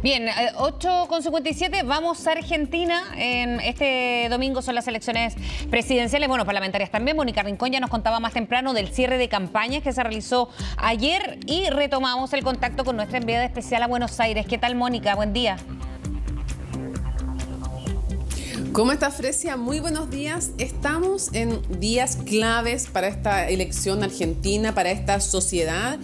Bien, 8:57, vamos a Argentina. Este domingo son las elecciones presidenciales, bueno, parlamentarias también. Mónica Rincón ya nos contaba más temprano del cierre de campañas que se realizó ayer y retomamos el contacto con nuestra enviada especial a Buenos Aires. ¿Qué tal, Mónica? Buen día. ¿Cómo está, Fresia? Muy buenos días. Estamos en días claves para esta elección argentina, para esta sociedad.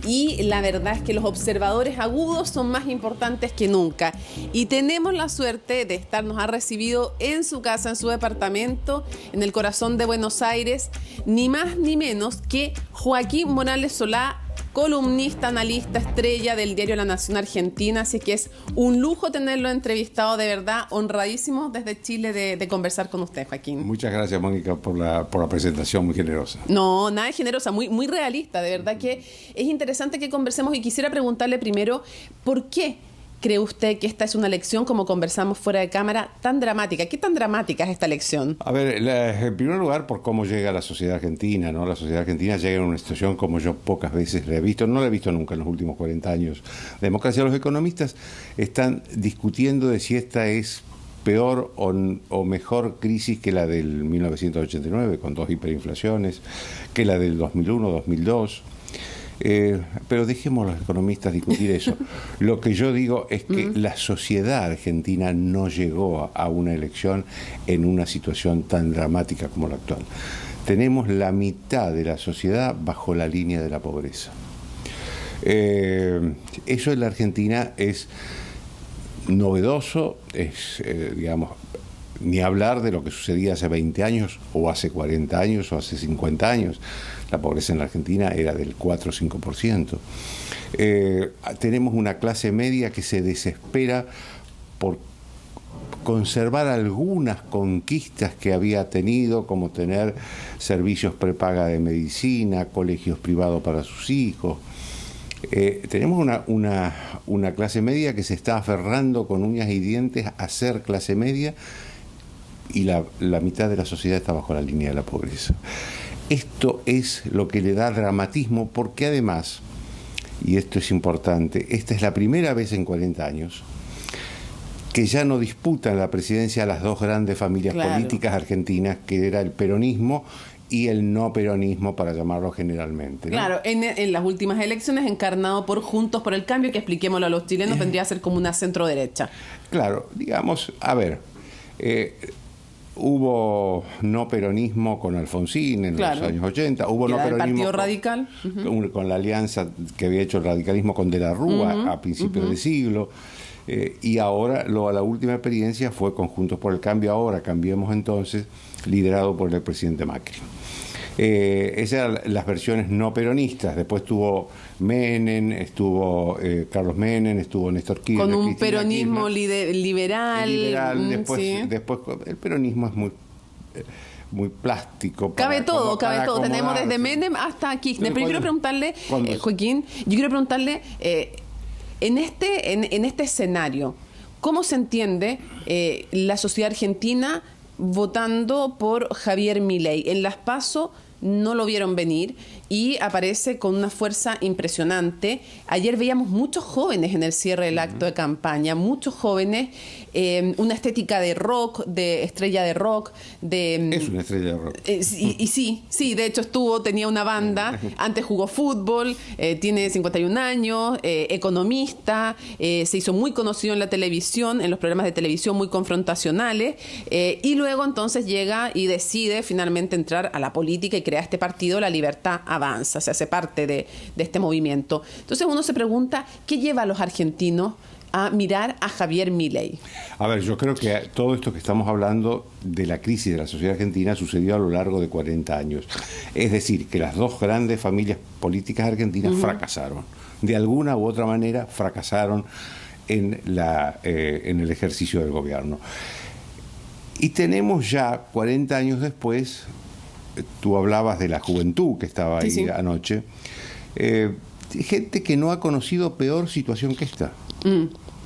Y la verdad es que los observadores agudos son más importantes que nunca. Y tenemos la suerte de nos ha recibido en su casa, en su departamento, en el corazón de Buenos Aires, ni más ni menos que Joaquín Morales Solá, columnista, analista, estrella del diario La Nación Argentina. Así que es un lujo tenerlo entrevistado, de verdad, honradísimo desde Chile de conversar con usted, Joaquín. Muchas gracias, Mónica, por la presentación muy generosa. No, nada de generosa, muy realista. De verdad que es interesante que conversemos y quisiera preguntarle primero, ¿por qué cree usted que esta es una elección, como conversamos fuera de cámara, tan dramática? ¿Qué tan dramática es esta elección? A ver, en primer lugar, por cómo llega la sociedad argentina, ¿no? La sociedad argentina llega en una situación como yo pocas veces la he visto, no la he visto nunca en los últimos 40 años de democracia. Los economistas están discutiendo de si esta es peor o mejor crisis que la del 1989, con 2 hiperinflaciones, que la del 2001, 2002. Pero dejemos a los economistas discutir eso. Lo que yo digo es que la sociedad argentina no llegó a una elección en una situación tan dramática como la actual. Tenemos la mitad de la sociedad bajo la línea de la pobreza. Eso en la Argentina es novedoso, es, digamos, ni hablar de lo que sucedía hace 20 años, o hace 40 años, o hace 50 años. La pobreza en la Argentina era del 4 o 5%. Tenemos una clase media que se desespera por conservar algunas conquistas que había tenido, como tener servicios prepaga de medicina, colegios privados para sus hijos. Tenemos una clase media que se está aferrando con uñas y dientes a ser clase media, y la mitad de la sociedad está bajo la línea de la pobreza. Esto es lo que le da dramatismo, porque además, y esto es importante, esta es la primera vez en 40 años que ya no disputan la presidencia las dos grandes familias políticas argentinas, que era el peronismo y el no peronismo, para llamarlo generalmente, ¿no? Claro, en las últimas elecciones, encarnado por Juntos por el Cambio, que expliquémoslo a los chilenos, vendría a ser como una centro-derecha. Claro, digamos, a ver, hubo no peronismo con Alfonsín en los años 80, hubo no peronismo Partido Radical con la alianza que había hecho el radicalismo con De la Rúa a principios de siglo, y ahora la última experiencia fue con Juntos por el Cambio, ahora Cambiemos Entonces, liderado por el presidente Macri. Esas eran las versiones no peronistas. Después estuvo Menem, estuvo Carlos Menem, estuvo Néstor Kirchner. Con un peronismo liberal. Después el peronismo es muy plástico. Cabe todo. Tenemos desde Menem hasta Kirchner. Pero yo quiero preguntarle, Joaquín, en este escenario, ¿cómo se entiende la sociedad argentina votando por Javier Milei? En las PASO no lo vieron venir y aparece con una fuerza impresionante. Ayer veíamos muchos jóvenes en el cierre del acto de campaña, muchos jóvenes, una estética de rock, de estrella de rock. Es una estrella de rock. Sí, de hecho tenía una banda, antes jugó fútbol, tiene 51 años, economista, se hizo muy conocido en la televisión, en los programas de televisión muy confrontacionales, y luego entonces llega y decide finalmente entrar a la política y crea este partido, La Libertad Avanza, se hace parte de este movimiento. Entonces uno se pregunta, ¿qué lleva a los argentinos a mirar a Javier Milei? A ver, yo creo que todo esto que estamos hablando de la crisis de la sociedad argentina sucedió a lo largo de 40 años. Es decir, que las dos grandes familias políticas argentinas fracasaron. De alguna u otra manera fracasaron en el ejercicio del gobierno. Y tenemos ya 40 años después, tú hablabas de la juventud que estaba ahí anoche, gente que no ha conocido peor situación que esta.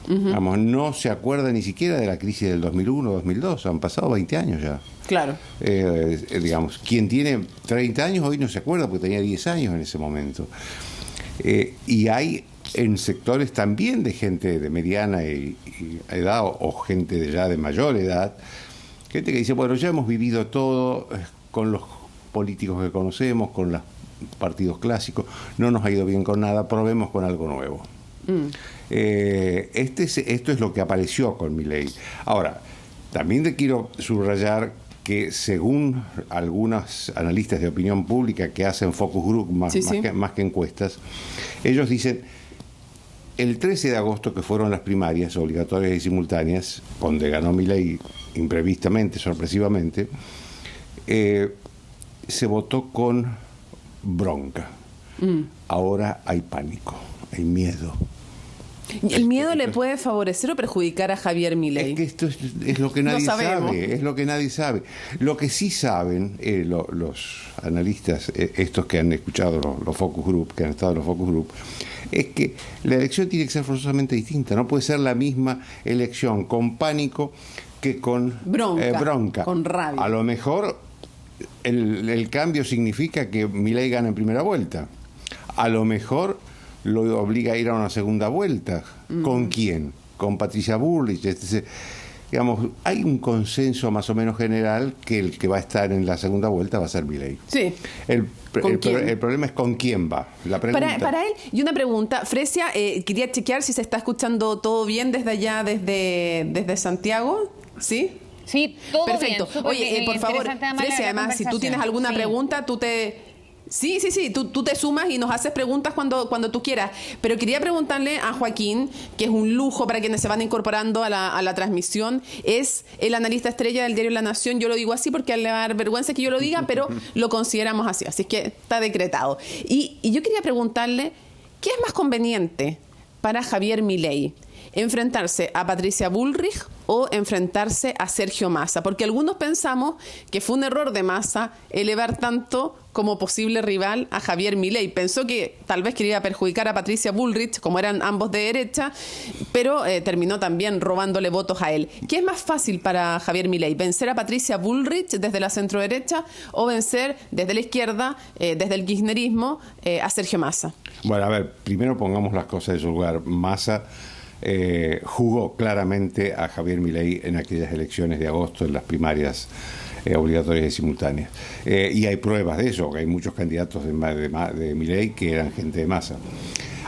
Vamos, no se acuerda ni siquiera de la crisis del 2001, 2002, han pasado 20 años ya. Claro. Digamos, quien tiene 30 años hoy no se acuerda porque tenía 10 años en ese momento. Y hay en sectores también de gente de mediana y edad o gente ya de mayor edad, gente que dice, bueno, ya hemos vivido todo con los políticos que conocemos, con los partidos clásicos, no nos ha ido bien con nada, probemos con algo nuevo. Esto es lo que apareció con Milei. Ahora, también te quiero subrayar que según algunos analistas de opinión pública que hacen focus group más que encuestas, ellos dicen, el 13 de agosto, que fueron las primarias obligatorias y simultáneas, donde ganó Milei imprevistamente, sorpresivamente, se votó con bronca. Ahora hay pánico, hay miedo. ¿El miedo le puede favorecer o perjudicar a Javier Milei? Es que esto es lo que nadie sabe, es lo que nadie sabe. Lo que sí saben los analistas, estos que han escuchado los focus group, que han estado en los focus group, es que la elección tiene que ser forzosamente distinta. No puede ser la misma elección con pánico que con bronca, con rabia. A lo mejor el cambio significa que Milei gana en primera vuelta. A lo mejor lo obliga a ir a una segunda vuelta. ¿Con quién? Con Patricia Bullrich. Digamos, hay un consenso más o menos general que el que va a estar en la segunda vuelta va a ser Milei. Sí. El problema es con quién va. La pregunta. Para él, y una pregunta, Fresia, quería chequear si se está escuchando todo bien desde allá, desde Santiago, ¿sí? Sí, todo perfecto. bien. Oye, bien, por favor, Fresia, además, si tú tienes alguna pregunta, tú te... Sí, tú te sumas y nos haces preguntas cuando tú quieras. Pero quería preguntarle a Joaquín, que es un lujo para quienes se van incorporando a la transmisión, es el analista estrella del diario La Nación. Yo lo digo así porque le va a dar vergüenza que yo lo diga, pero lo consideramos así. Así es que está decretado. Y yo quería preguntarle, ¿qué es más conveniente para Javier Milei? ¿Enfrentarse a Patricia Bullrich o enfrentarse a Sergio Massa? Porque algunos pensamos que fue un error de Massa elevar tanto como posible rival a Javier Milei. Pensó que tal vez quería perjudicar a Patricia Bullrich, como eran ambos de derecha, pero terminó también robándole votos a él. ¿Qué es más fácil para Javier Milei? ¿Vencer a Patricia Bullrich desde la centroderecha o vencer desde la izquierda, desde el kirchnerismo, a Sergio Massa? Bueno, a ver, primero pongamos las cosas en su lugar. Massa jugó claramente a Javier Milei en aquellas elecciones de agosto, en las primarias obligatorias y simultáneas. Y hay pruebas de eso, que hay muchos candidatos de Milei que eran gente de Massa.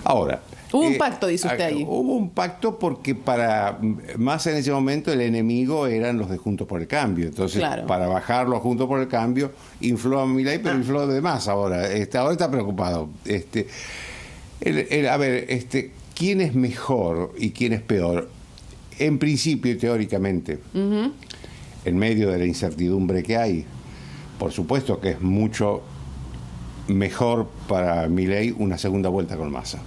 Ahora... Hubo un pacto, dice usted ahí. Hubo un pacto porque para Massa en ese momento el enemigo eran los de Juntos por el Cambio. Entonces, claro, para bajarlo a Juntos por el Cambio, infló a Milei, pero infló de Massa ahora. Ahora está preocupado. A ver, ¿quién es mejor y quién es peor? En principio y teóricamente, en medio de la incertidumbre que hay, por supuesto que es mucho mejor para Milei una segunda vuelta con Massa.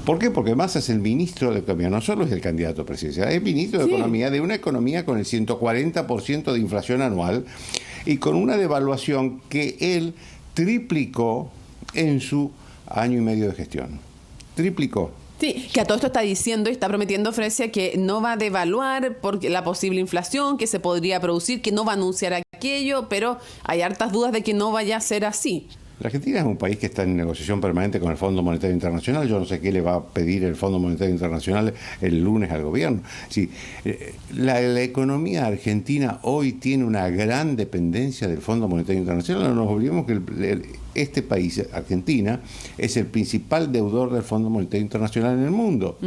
¿Por qué? Porque Massa es el ministro de Economía, no solo es el candidato presidencial, es ministro de Economía, de una economía con el 140% de inflación anual y con una devaluación que él triplicó en su año y medio de gestión. Triplicó. Sí, que a todo esto está diciendo y está prometiendo Fresia que no va a devaluar por la posible inflación que se podría producir, que no va a anunciar aquello, pero hay hartas dudas de que no vaya a ser así. La Argentina es un país que está en negociación permanente con el Fondo Monetario Internacional. Yo no sé qué le va a pedir el Fondo Monetario Internacional el lunes al gobierno. Sí, la economía argentina hoy tiene una gran dependencia del Fondo Monetario Internacional. No nos olvidemos que este país, Argentina, es el principal deudor del Fondo Monetario Internacional en el mundo.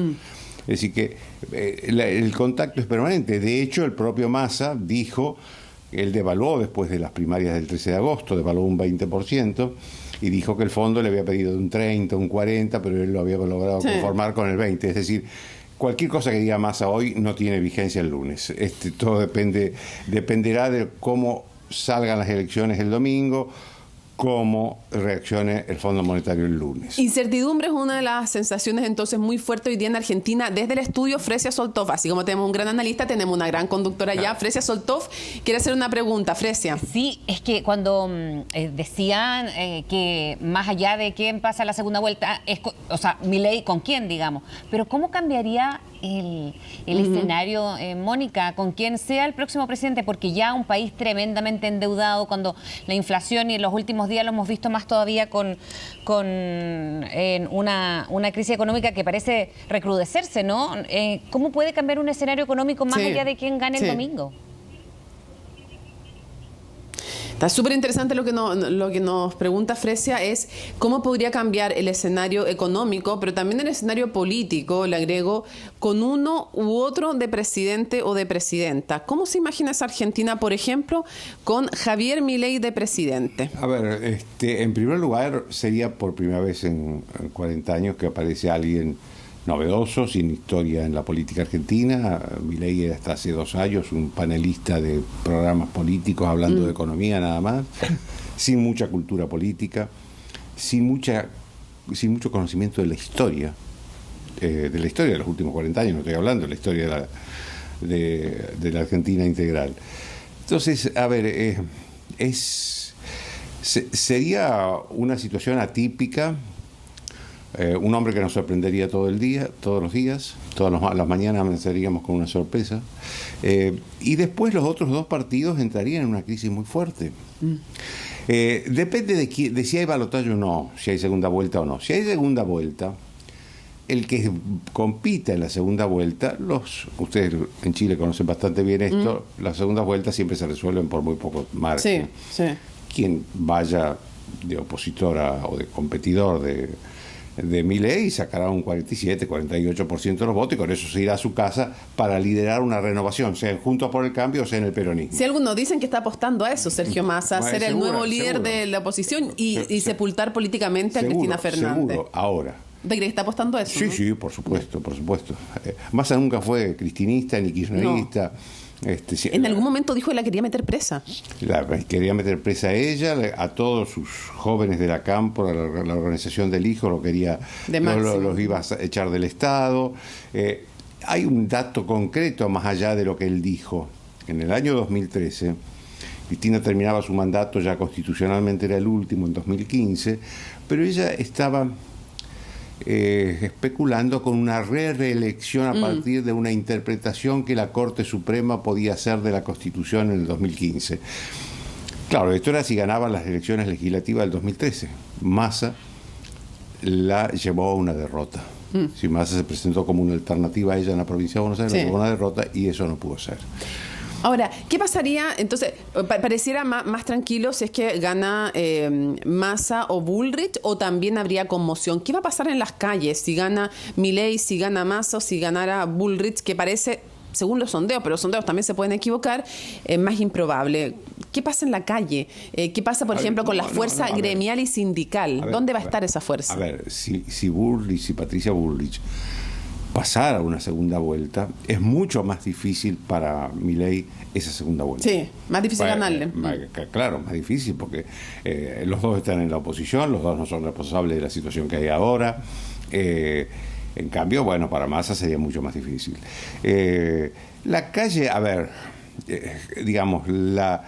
Es decir que el contacto es permanente. De hecho, el propio Massa dijo... Él devaluó después de las primarias del 13 de agosto, devaluó un 20% y dijo que el fondo le había pedido un 30, un 40, pero él lo había logrado conformar con el 20. Es decir, cualquier cosa que diga Massa hoy no tiene vigencia el lunes. Todo dependerá de cómo salgan las elecciones el domingo, cómo reaccione el Fondo Monetario el lunes. Incertidumbre es una de las sensaciones entonces muy fuerte hoy día en Argentina. Desde el estudio, Fresia Soltov, así como tenemos un gran analista, tenemos una gran conductora ya. Fresia Soltov quiere hacer una pregunta. Fresia. Sí, es que cuando decían que más allá de quién pasa la segunda vuelta, o sea, Milei con quién, digamos, pero ¿cómo cambiaría el escenario, Mónica, con quien sea el próximo presidente? Porque ya un país tremendamente endeudado, cuando la inflación, y en los últimos días lo hemos visto más todavía con una crisis económica que parece recrudecerse, ¿no? ¿Cómo puede cambiar un escenario económico más allá de quién gane el domingo? Está súper interesante lo que nos pregunta Fresia, es cómo podría cambiar el escenario económico, pero también el escenario político, le agrego, con uno u otro de presidente o de presidenta. ¿Cómo se imagina esa Argentina, por ejemplo, con Javier Milei de presidente? A ver, en primer lugar, sería por primera vez en 40 años que aparece alguien novedoso, sin historia en la política argentina. Milei era hasta hace 2 años un panelista de programas políticos hablando de economía nada más, sin mucha cultura política, sin mucho conocimiento de la historia, de los últimos 40 años, no estoy hablando de la historia de la Argentina integral. Entonces, a ver, sería una situación atípica. Un hombre que nos sorprendería todos los días, todas las mañanas amaneceríamos con una sorpresa. Y después los otros 2 partidos entrarían en una crisis muy fuerte. Depende de si hay balotaje o no, si hay segunda vuelta o no. Si hay segunda vuelta, el que compita en la segunda vuelta, ustedes en Chile conocen bastante bien esto, las segundas vueltas siempre se resuelven por muy poco margen. Sí. Quien vaya de opositora o de competidor de Milei sacará un 47-48% de los votos, y con eso se irá a su casa para liderar una renovación, sea en Juntos por el Cambio o sea en el peronismo. Si algunos dicen que está apostando a eso, Sergio Massa, ser el nuevo líder de la oposición y sepultar políticamente a Cristina Fernández. Seguro, ahora. ¿De crees que está apostando a eso? Sí, ¿no? sí, por supuesto. Massa nunca fue cristinista ni kirchnerista. No. En algún momento dijo que la quería meter presa. Quería meter presa a ella, a todos sus jóvenes de la campo, a la organización del hijo, los iba a echar del Estado. Hay un dato concreto más allá de lo que él dijo. En el año 2013, Cristina terminaba su mandato, ya constitucionalmente era el último en 2015, pero ella estaba especulando con una reelección a partir de una interpretación que la Corte Suprema podía hacer de la Constitución en el 2015. Claro, esto era si ganaban las elecciones legislativas del 2013. Massa la llevó a una derrota. Si Massa se presentó como una alternativa a ella en la provincia de Buenos Aires, llevó a una derrota, y eso no pudo ser. Ahora, ¿qué pasaría? Entonces, pareciera más tranquilo si es que gana Massa o Bullrich, o también habría conmoción. ¿Qué va a pasar en las calles si gana Milei, si gana Massa o si ganara Bullrich, que parece, según los sondeos, pero los sondeos también se pueden equivocar, más improbable? ¿Qué pasa en la calle? ¿Qué pasa, por ejemplo, con la fuerza gremial y sindical? ¿Dónde va a estar esa fuerza? A ver, si Patricia Bullrich pasar a una segunda vuelta, es mucho más difícil para Milei esa segunda vuelta. Sí, más difícil ganarle. Claro, más difícil, porque los dos están en la oposición, los dos no son responsables de la situación que hay ahora. En cambio, bueno, para Massa sería mucho más difícil. La calle, a ver, digamos, la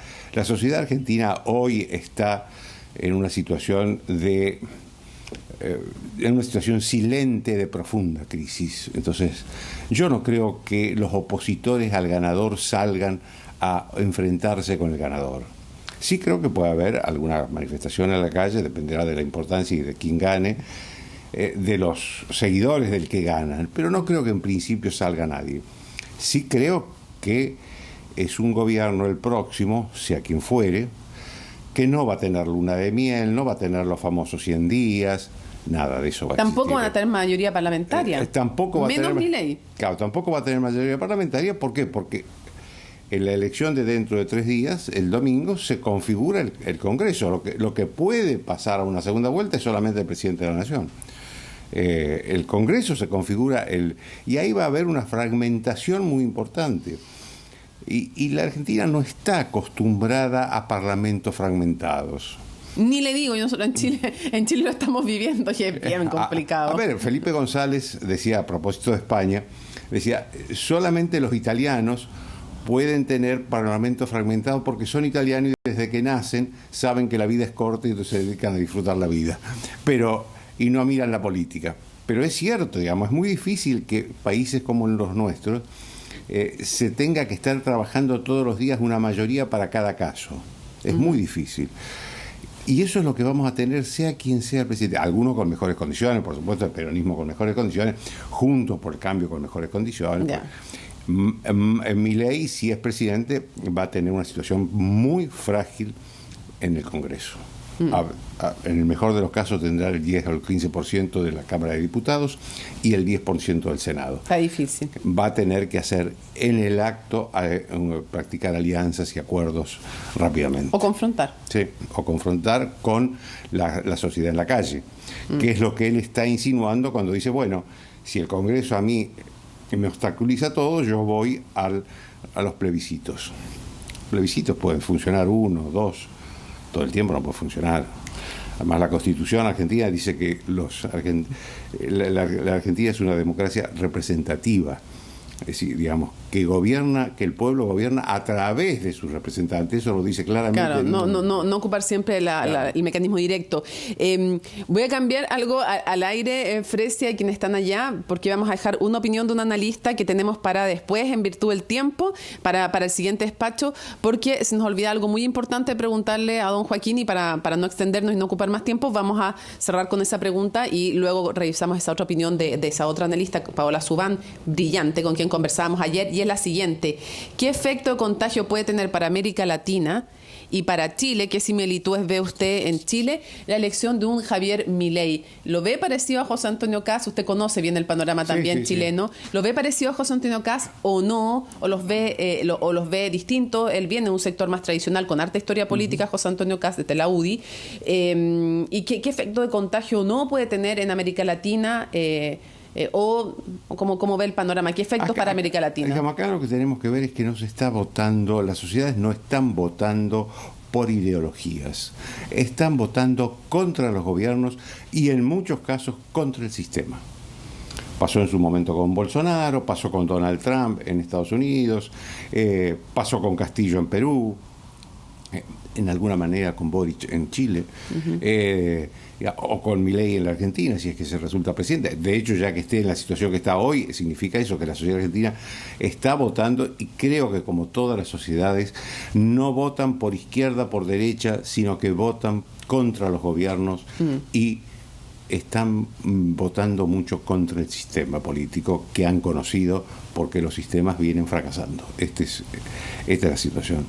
sociedad argentina hoy está en una situación en una situación silente de profunda crisis. Entonces, yo no creo que los opositores al ganador salgan a enfrentarse con el ganador. Sí creo que puede haber alguna manifestación en la calle, dependerá de la importancia y de quién gane, de los seguidores del que ganan, pero no creo que en principio salga nadie. Sí creo que es un gobierno el próximo, sea quien fuere, que no va a tener luna de miel, no va a tener los famosos 100 días, nada de eso va a existir. Tampoco van a tener mayoría parlamentaria. Tampoco va menos a tener, Milei. Claro, tampoco va a tener mayoría parlamentaria. ¿Por qué? Porque en la elección de dentro de 3 días, el domingo, se configura el Congreso. Lo que puede pasar a una segunda vuelta es solamente el presidente de la Nación. El Congreso se configura, y ahí va a haber una fragmentación muy importante. Y la Argentina no está acostumbrada a parlamentos fragmentados. Ni le digo, nosotros en Chile lo estamos viviendo y es bien complicado. A ver, Felipe González decía, a propósito de España, decía, solamente los italianos pueden tener parlamentos fragmentados porque son italianos y desde que nacen saben que la vida es corta y entonces se dedican a disfrutar la vida. Y no miran la política. Pero es cierto, digamos, es muy difícil que países como los nuestros se tenga que estar trabajando todos los días una mayoría para cada caso. Es muy difícil. Y eso es lo que vamos a tener, sea quien sea el presidente. Algunos con mejores condiciones, por supuesto, el peronismo con mejores condiciones, Juntos por el Cambio con mejores condiciones. Ya. Milei, si es presidente, va a tener una situación muy frágil en el Congreso. En el mejor de los casos tendrá el 10 o el 15% de la Cámara de Diputados y el 10% del Senado. Está difícil. Va a tener que hacer en el acto, practicar alianzas y acuerdos rápidamente. O confrontar. Sí, o confrontar con la sociedad en la calle, que es lo que él está insinuando cuando dice, bueno, si el Congreso a mí me obstaculiza todo, yo voy a los plebiscitos. Plebiscitos pueden funcionar 1, 2, todo el tiempo no puede funcionar. Además, la Constitución argentina dice que la Argentina es una democracia representativa. Es decir, digamos, que el pueblo gobierna a través de sus representantes, eso lo dice claramente. Claro, no ocupar siempre el mecanismo directo. Voy a cambiar algo al aire, Fresia, y quienes están allá, porque vamos a dejar una opinión de un analista que tenemos para después, en virtud del tiempo, para el siguiente despacho, porque se nos olvida algo muy importante preguntarle a don Joaquín, y para no extendernos y no ocupar más tiempo, vamos a cerrar con esa pregunta y luego revisamos esa otra opinión de esa otra analista, Paola Subán, brillante, con quien conversábamos ayer, y es la siguiente: ¿qué efecto de contagio puede tener para América Latina y para Chile? ¿Qué similitudes ve usted en Chile la elección de un Javier Milei? ¿Lo ve parecido a José Antonio Kast? Usted conoce bien el panorama también chileno. Sí. ¿Lo ve parecido a José Antonio Kast o no? ¿O los ve distintos? Él viene de un sector más tradicional con harta historia política, José Antonio Kast, desde la UDI. ¿Y qué efecto de contagio no puede tener en América Latina? ¿O cómo ve el panorama? ¿Qué efectos para América Latina? Digamos, acá lo que tenemos que ver es que no se está votando, las sociedades no están votando por ideologías, están votando contra los gobiernos y en muchos casos contra el sistema. Pasó en su momento con Bolsonaro, pasó con Donald Trump en Estados Unidos, pasó con Castillo en Perú, en alguna manera con Boric en Chile, o con Milei en la Argentina, si es que se resulta presidente. De hecho, ya que esté en la situación que está hoy, significa eso, que la sociedad argentina está votando, y creo que como todas las sociedades, no votan por izquierda, por derecha, sino que votan contra los gobiernos y están votando mucho contra el sistema político que han conocido, porque los sistemas vienen fracasando. Esta es la situación.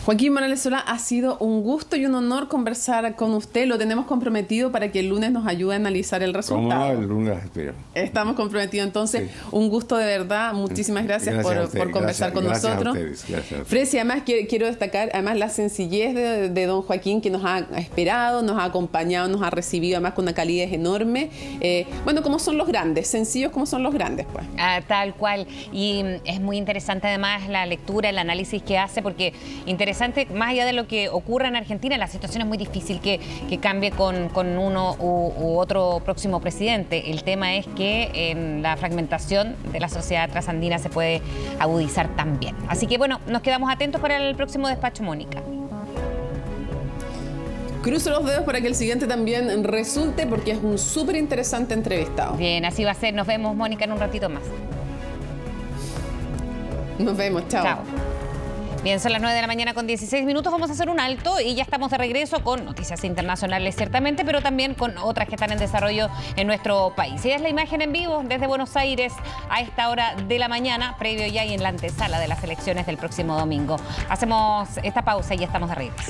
Joaquín Morales Solá, ha sido un gusto y un honor conversar con usted. Lo tenemos comprometido para que el lunes nos ayude a analizar el resultado. ¿Cómo no? El lunes espero. Estamos comprometidos. Entonces, sí. Un gusto de verdad. Muchísimas gracias por conversar con nosotros. Gracias. Fresia, además quiero destacar la sencillez de don Joaquín, que nos ha esperado, nos ha acompañado, nos ha recibido además con una calidez enorme. Como son los grandes, sencillos como son los grandes, pues. Tal cual. Y es muy interesante además la lectura, el análisis que hace, porque interesante, más allá de lo que ocurra en Argentina, la situación es muy difícil que cambie con uno u otro próximo presidente. El tema es que en la fragmentación de la sociedad trasandina se puede agudizar también. Así que bueno, nos quedamos atentos para el próximo despacho, Mónica. Cruzo los dedos para que el siguiente también resulte, porque es un súper interesante entrevistado. Bien, así va a ser. Nos vemos, Mónica, en un ratito más. Nos vemos, chao. Chao. Bien, son las 9 de la mañana con 16 minutos. Vamos a hacer un alto y ya estamos de regreso con noticias internacionales, ciertamente, pero también con otras que están en desarrollo en nuestro país. Y es la imagen en vivo desde Buenos Aires a esta hora de la mañana, previo ya y en la antesala de las elecciones del próximo domingo. Hacemos esta pausa y ya estamos de regreso.